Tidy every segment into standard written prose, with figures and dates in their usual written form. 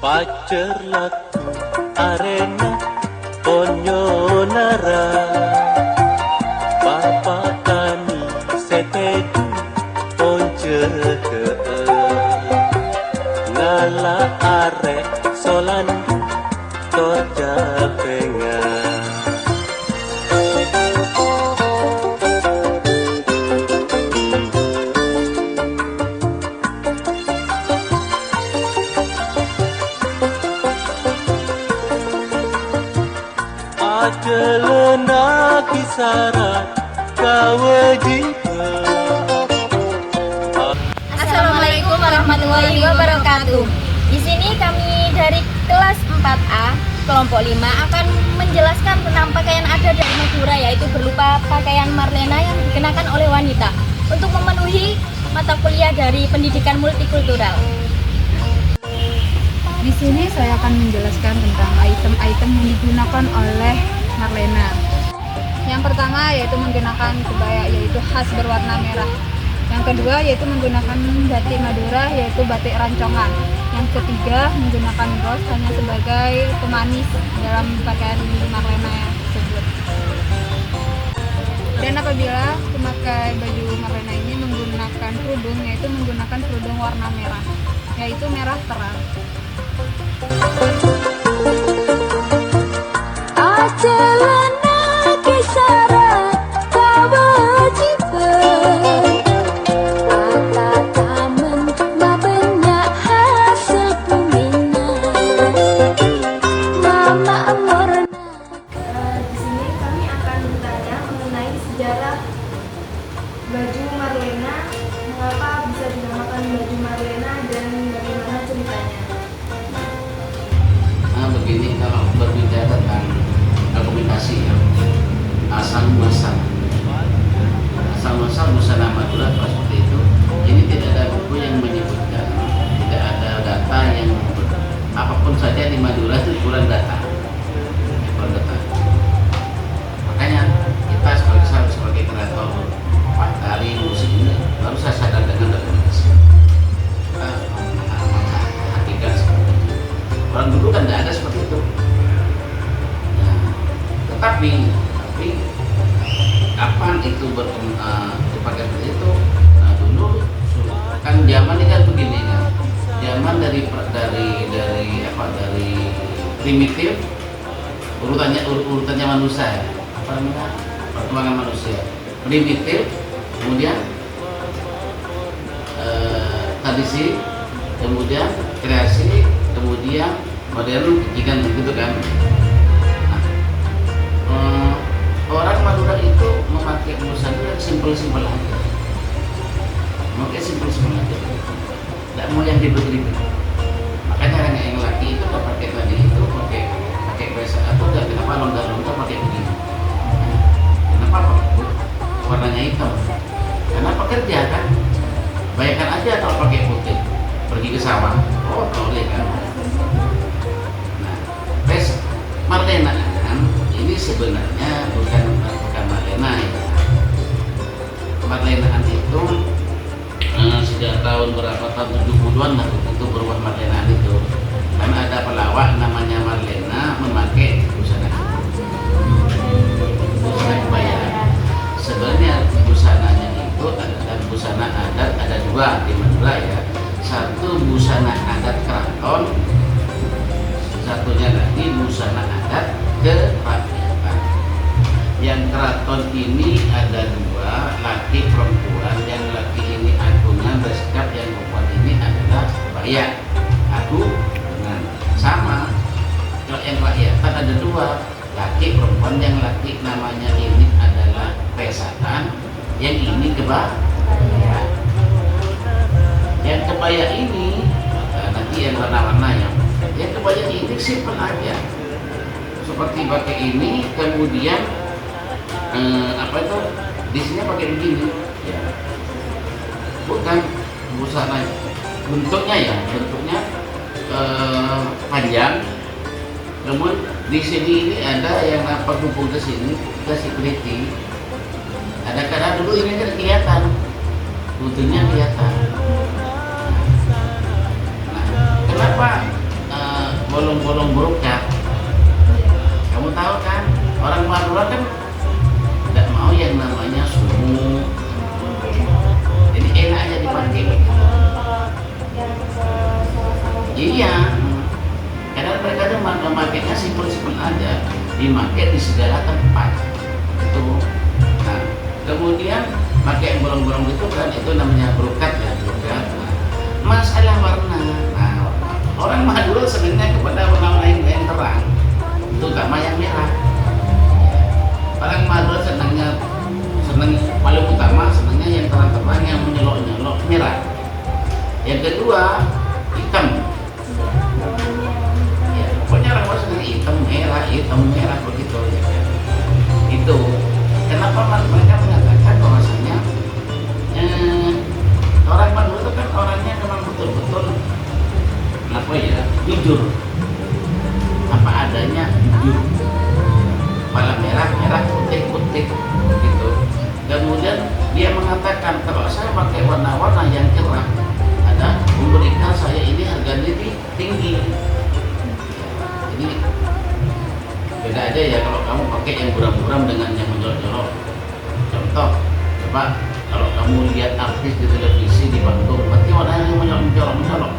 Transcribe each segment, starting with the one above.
Pacer laku arena Ponyonara Bapak kami setedu Ponce ke Ngala arek solandu Torja pengen Ajelena kisaran kewajiban. Assalamualaikum warahmatullahi wabarakatuh. Di sini kami dari kelas 4A kelompok 5 akan menjelaskan tentang pakaian adat dari Madura, yaitu berupa pakaian marlena yang dikenakan oleh wanita untuk memenuhi mata kuliah dari pendidikan multikultural. Di sini saya akan menjelaskan tentang item-item yang digunakan oleh marlena. Yang pertama yaitu menggunakan kebaya, yaitu khas berwarna merah. Yang kedua yaitu menggunakan batik Madura, yaitu batik rancongan. Yang ketiga menggunakan gos hanya sebagai pemanis dalam pakaian marlena tersebut. Dan apabila memakai baju marlena ini menggunakan kerudung, yaitu menggunakan kerudung warna merah, yaitu merah terang. Ajelena kisaran kewajiban. Atatamen mabanyak hasil peminat. Mama amorna. Di sini kami akan bertanya mengenai sejarah baju marlena, mengapa bisa dinamakan baju marlena dan bagaimana ceritanya. Begini, kalau berbicara tentang dokumentasi ya, asal muasal busana Madura seperti itu, ini tidak ada buku yang menyebutkan, tidak ada data yang menyebut apapun saja di Madura itu kurang data. Makanya kita sebagai kreator tari musik ini baru saya sadar dengan dokumentasi. Hakikat seperti itu. Orang dulu kan tidak ada seperti itu. Nah, tetapi kapan itu dipakai seperti itu? Nah, dulu kan zaman ini kan begini kan. Zaman dari primitif, urutannya manusia, apa namanya? Perkembangan manusia. Primitif, kemudian tradisi, kemudian kreasi, kemudian modern, ikan gitu kan. Nah, orang Madura itu memakai busana yang simpel-simpel aja, memakai simpel-simpel aja, tidak mau yang ribet-ribet. Makanya orang yang laki itu nggak pakai tadi itu, pakai biasa atau nggak, kenapa lontar-lontar pakai begini? Kenapa warnanya hitam? Karena pekerja kan. Bayangkan aja kalau pakai putih pergi ke sawah, oh boleh kan. Nah, marlena kan ini sebenarnya bukan marlena ya. Marlenaan itu sejak tahun berapa, tahun 70-an lah itu berubah marlenaan itu. Karena ada pelawak namanya Marlena memakai busana kebaya. Sebenarnya busananya itu ada busana adat, ada dua di Madura ya. Satu busana adat keraton, satunya lagi busana adat kerakyatan. Yang keraton ini ada dua, laki perempuan. Yang laki ini agungan bersikap, yang perempuan ini adalah kebaya agungan. Sama kalau yang kerakyatan ada dua, laki perempuan. Yang laki namanya ini adalah pesatan, yang ini kebaya. Yang kebaya ini nanti yang warna-warnanya, yang kebaya ini simpel aja, seperti pakai ini, kemudian apa itu di sini pakai begini ya. Bukan busana bentuknya ya, bentuknya panjang, namun di sini ini ada yang apa hubung ke sini, kasih keliti. Ada karena dulu ini kan kelihatan, butuhnya kelihatan. Nah, kenapa bolong-bolong brokat. Kamu tahu kan, orang Madura kan tidak mau yang namanya sumu. Jadi enak aja dipakai. Iya, karena mereka tuh memakainya simpel-simpel aja, dipakai di segala tempat. Itu. Nah, kemudian pakai yang bolong-bolong itu kan, itu namanya brokat ya, brokat. Nah, masalah warna. Nah, orang Madura sebenarnya kepada warna yang terang, terutama yang merah. Orang Madura senang paling utama senangnya yang terang-terang, yang menyolok-nyolok merah. Yang kedua hitam. Ya, pokoknya orang Madura senang hitam merah begitu ya. Itu kenapa mereka mengatakan bahwasanya orang Madura itu kan orangnya memang betul-betul apa ya, jujur, apa adanya, jujur. Kepala merah putih gitu. Kemudian dia mengatakan kalau saya pakai warna-warna yang cerah, ada memberikan saya ini harga lebih tinggi. Jadi beda aja ya kalau kamu pakai yang buram-buram dengan yang mencolok-colok. Contoh, coba kalau kamu lihat artis di televisi di panggung, pasti warnanya yang mencolok-colok.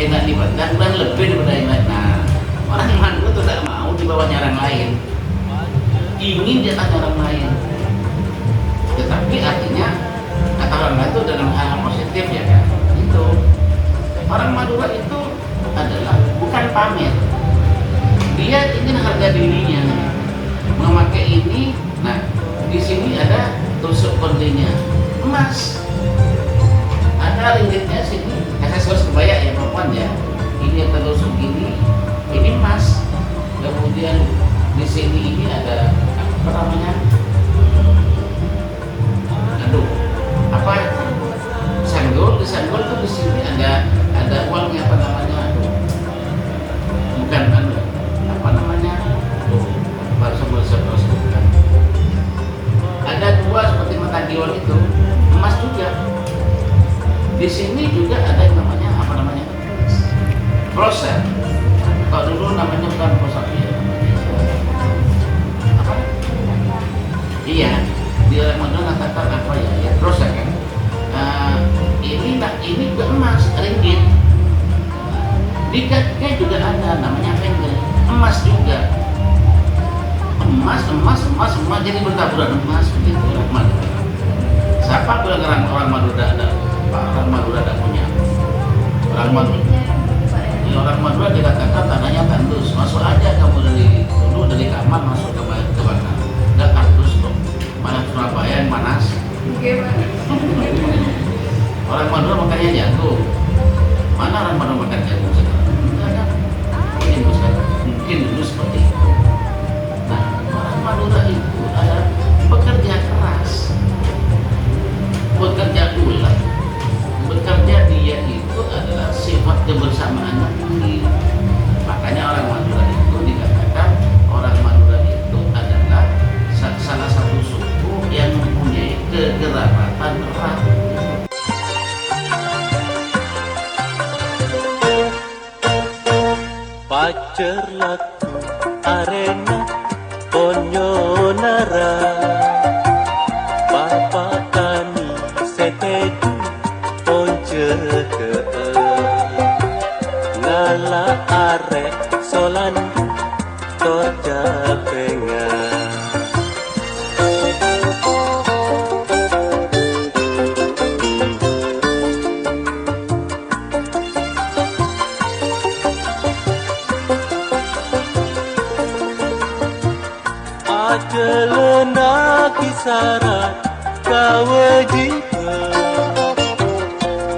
Enak dipandang dan lebih daripada yang lain. Nah, orang Madura itu tidak mau di bawahnya orang lain, ingin di atas orang lain. Tetapi artinya kata orang lain itu dalam hal positif ya kan. Itu orang Madura itu adalah bukan pamer, dia ingin harga dirinya memakai ini. Nah, di sini ada tusuk kondenya emas, ada ringgitnya sini, aksesoris kebaya ya perempuan ya, ini yang tertusuk ini emas. Kemudian di sini ini ada apa namanya, apa sanggul. Di sanggul tuh di sini ada uangnya, apa namanya, bukan apa namanya, bukan. Ada dua seperti mata giwang itu emas juga. Di sini juga ada yang namanya apa namanya, proses. Kalau dulu namanya bukan proses ya, apa? Iya, di orang Madura katakan apa ya proses kan. Ini juga emas, ringgit. Di kakinya juga ada namanya pengen emas juga. Emas, jadi bertaburan emas begitu orang Madura. Siapa bilang orang Madura ada? Orang Madura ada punya. Orang Madura dikatakan tanahnya tandus. Masuk aja kamu dari kamar masuk ke mana? Enggak tandus loh. Mana Surabaya yang panas. Orang Madura makannya jagung. Mana orang Madura makan jagung sekarang? Enggak ada. Mungkin dulu seperti itu. Nah, orang Madura itu adalah bekerja keras, bekerja ulet, bekerja dia itu adalah sifat kebersamaannya tinggi. Makanya orang Madura itu dikatakan orang Madura itu adalah salah satu suku yang mempunyai kekerabatan erat. Pacer laku arena Onyonara Papa tani setedu once ke ngala arek solan torja pengan. Ajelena kisaran kewajiban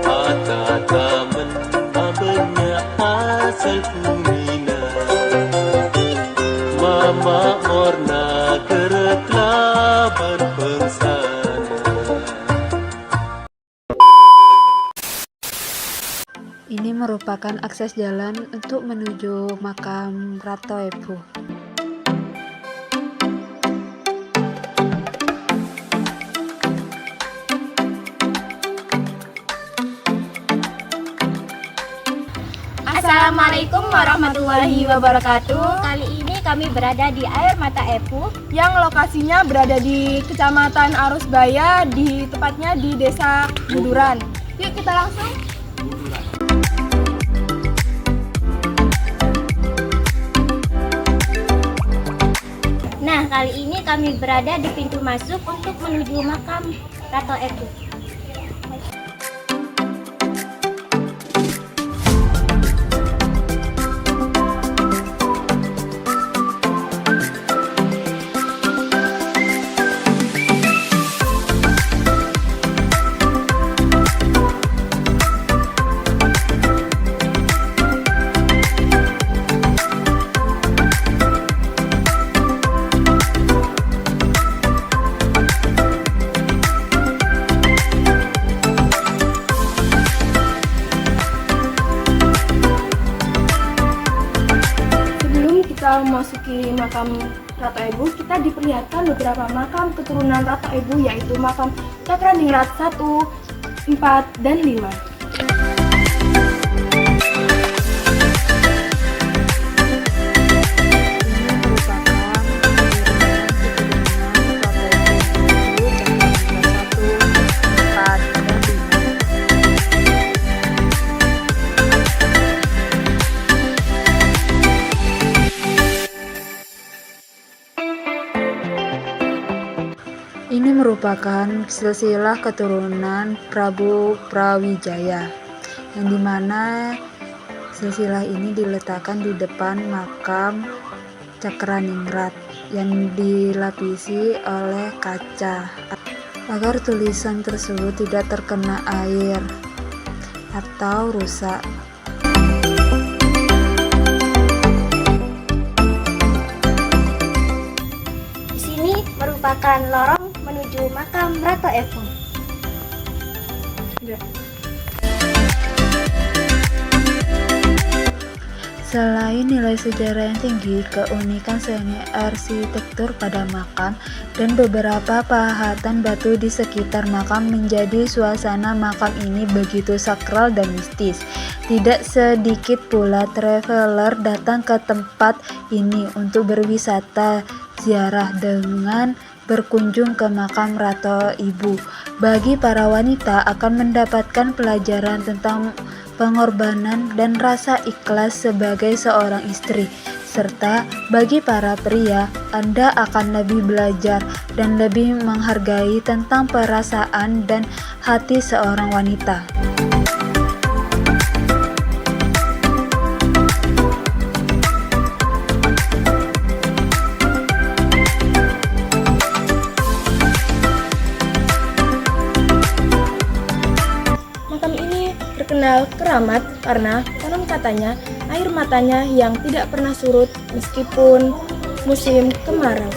Atatamen abenya asal kumina Mama orna kereklaban pengsana. Ini merupakan akses jalan untuk menuju makam Rato Ebu. Assalamualaikum warahmatullahi wabarakatuh. Kali ini kami berada di Air Mata Epu yang lokasinya berada di Kecamatan Arusbaya, di tepatnya di Desa Buduran. Yuk kita langsung. Nah, kali ini kami berada di pintu masuk untuk menuju makam Rato Epu. Kita memasuki makam Rato Ebu, kita diperlihatkan beberapa makam keturunan Rato Ebu, yaitu makam Cakraningrat 1, 4, dan 5. Ini merupakan silsilah keturunan Prabu Brawijaya, yang dimana silsilah ini diletakkan di depan makam Cakraningrat yang dilapisi oleh kaca agar tulisan tersebut tidak terkena air atau rusak. Di sini merupakan lorong menuju makam Rato Epu. Selain nilai sejarah yang tinggi, keunikan seni arsitektur pada makam dan beberapa pahatan batu di sekitar makam menjadi suasana makam ini begitu sakral dan mistis. Tidak sedikit pula traveler datang ke tempat ini untuk berwisata ziarah dengan berkunjung ke makam Rato Ibu. Bagi para wanita akan mendapatkan pelajaran tentang pengorbanan dan rasa ikhlas sebagai seorang istri, serta bagi para pria Anda akan lebih belajar dan lebih menghargai tentang perasaan dan hati seorang wanita. Terkenal keramat karena konon katanya air matanya yang tidak pernah surut meskipun musim kemarau.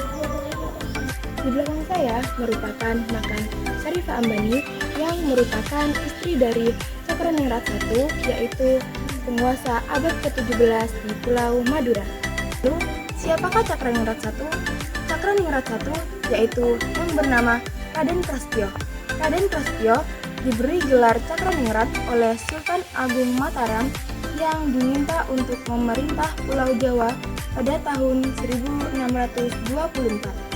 Di belakang saya merupakan makam Syarifah Ambani yang merupakan istri dari Cakraningrat I, yaitu penguasa abad ke-17 di Pulau Madura. Lalu, siapakah Cakraningrat I? Cakraningrat I yaitu yang bernama Raden Prastyo. Raden Prastyo diberi gelar Cakraningrat oleh Sultan Agung Mataram yang diminta untuk memerintah Pulau Jawa pada tahun 1624.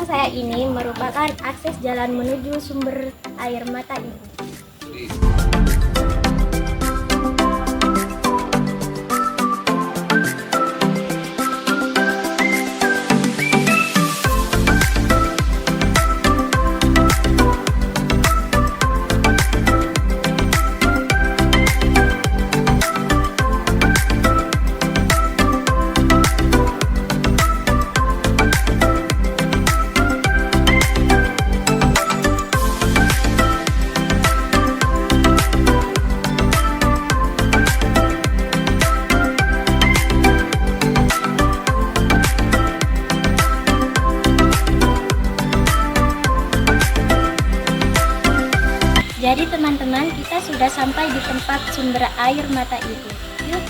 Saya ini merupakan akses jalan menuju sumber air mata Ibu. hingga sampai di tempat sumber air mata itu. Yuk.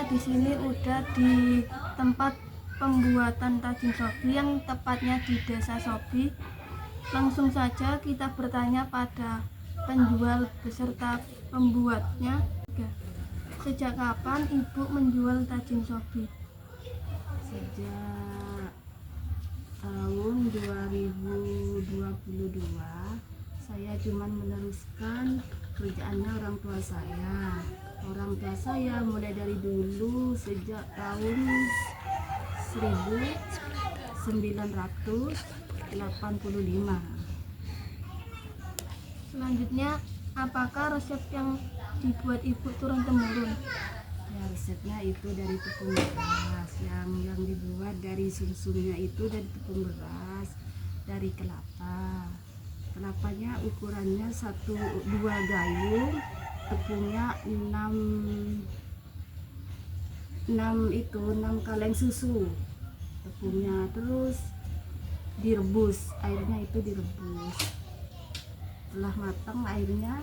di sini udah di tempat pembuatan tajin sobi yang tepatnya di Desa Sobi. Langsung saja kita bertanya pada penjual beserta pembuatnya. Sejak kapan Ibu menjual tajin sobi? Sejak tahun 2022 saya cuma meneruskan kerjaannya orang tua saya. Orang tua saya mulai dari dulu sejak tahun 1985. Selanjutnya, apakah resep yang dibuat Ibu turun temurun? Ya, resepnya itu dari tepung beras, yang dibuat dari sumsumnya itu dari tepung beras, dari kelapa. Kelapanya ukurannya 1-2 gayung tepungnya 6 kaleng susu tepungnya, terus direbus, airnya itu direbus. Setelah matang airnya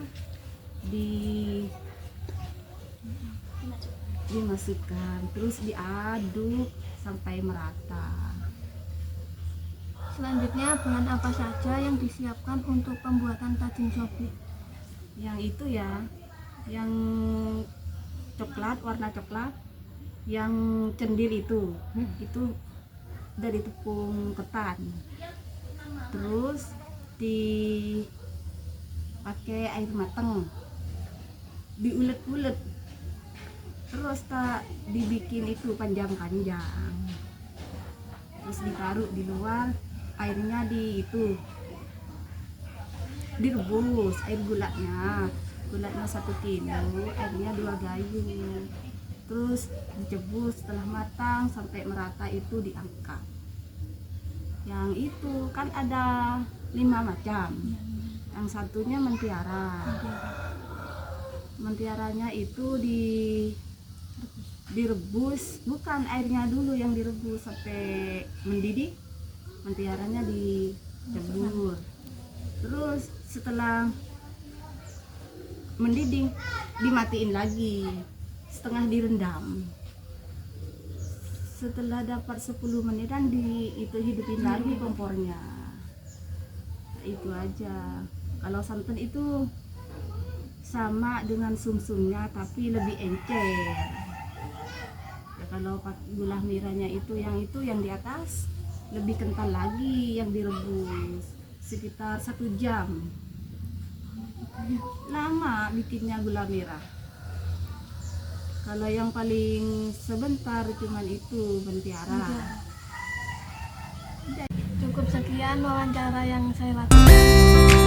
dimasukkan, terus diaduk sampai merata. Selanjutnya bahan apa saja yang disiapkan untuk pembuatan tajin sobi? Yang itu ya, yang coklat, warna coklat, yang cendil itu dari tepung ketan. Terus dipakai air matang, diulet-ulet, terus tak dibikin itu panjang-panjang, terus ditaruh di luar, airnya direbus, air gulanya 1 kilo, airnya 2 gayung, terus dicebus. Setelah matang sampai merata itu diangkat. Yang itu kan ada 5 macam, yang satunya mentiara. Mentiaranya itu direbus, bukan airnya dulu yang direbus sampai mendidih, mentiaranya dicebur. Terus setelah mendidih dimatiin lagi, setengah direndam. Setelah dapat 10 menitan itu hidupin lagi kompornya. Nah, itu aja. Kalau santan itu sama dengan sumsumnya tapi lebih encer. Ya, kalau gula merahnya itu yang di atas lebih kental lagi, yang direbus sekitar 1 jam. Lama bikinnya gula merah. Kalau yang paling sebentar cuman itu mentiara. Cukup sekian wawancara yang saya lakukan.